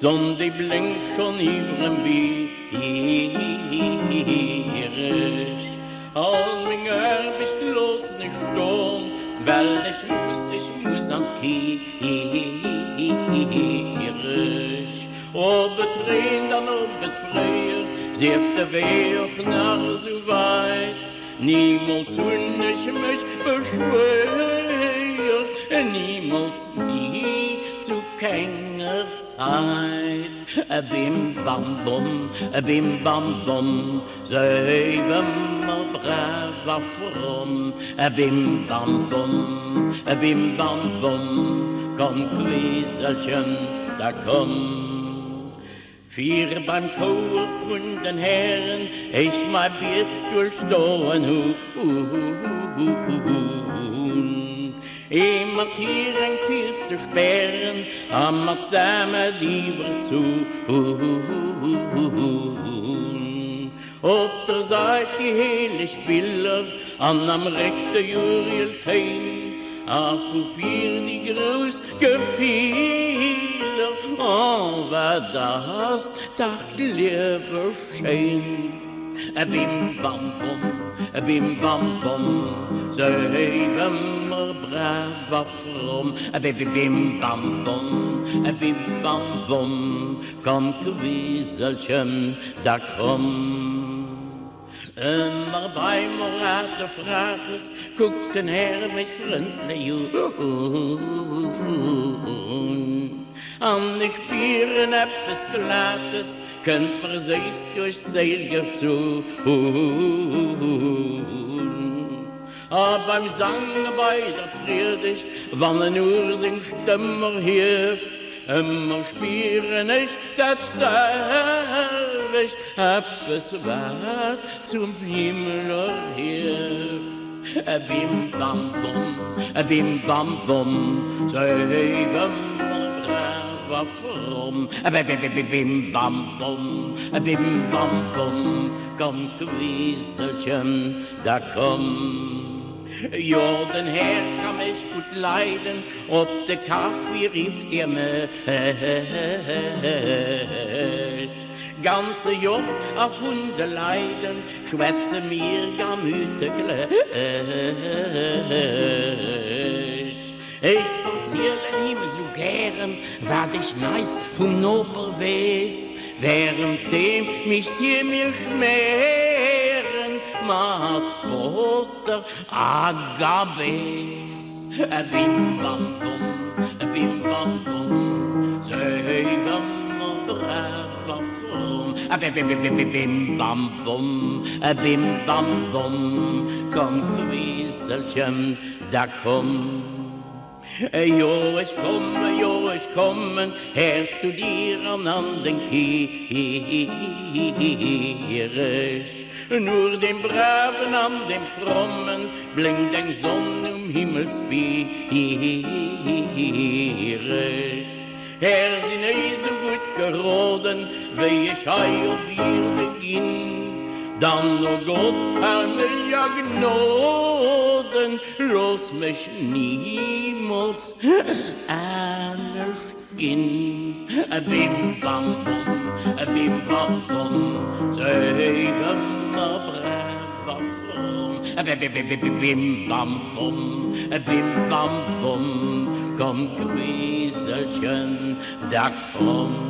Sonn die blinkt schon ihrem Bierisch. All Minger bist los nicht stehen, weil ich muss an Tierisch. Ob betrein, dann ob betfreier, sieft der Weg nach so weit. Niemals und ich mich beschwert, niemals nie zu keiner Zeit. Bim bam bum, selben mal brav auf rum. Bim bam bum, komm Quieselchen, da komm. Vier beim Chor von den Herren, ich mal jetzt durchstoßen, immer Tieren viel zu sperren, am zusammen lieber zu. Auf der Seite die heilig Bilder, am rechten Juriel-Teil, auf vier die groß Gefehler, oh, was das dacht lieber schön. Bim bam bum, so heben wir brav auf rum. Bim bam bum, komm Quieselchen, da komm. Immer bei Morate Frates guckt den Herr mich freundlich an die Spieren etwas Glattes, könnt man sich durchs Seilgier zu. Aber beim Sang bei der Predigt, wann nur sin Stimme hilft, immer spüren ich das selbst, etwas was zum Himmel hilft. Bim bam bum, so heben wir frum. Bim bam bum, komm Quieselchen, da komm. Ja, den Herr kann ich gut leiden, ob der Kaffee rieft ihr mir. Ganze Joft auf Hunde leiden, schwätze mir gemütlich. Ich verziere ihm so gern, wat ich nice vom Nober weiß, währenddem mich dir mir schmären, mat Butter Agaves. Bim bam bum, so heben wir brav auf rum. Bim bam bum, komm Quieselchen, da komm. Jo, ich komme, her zu dir an den Kirch. Nur dem Braven an dem Frommen blinkt den Sonne Himmelsbierisch. Sind so gut geraden, wie ich heuer wir beginn. Dann, oh Gott, Herr, mir ja Gnoden, los mich niemals anders gehen. Bim bam bum, so heben wir brav auf rum. Bim bam bum, komm Quieselchen, da komm.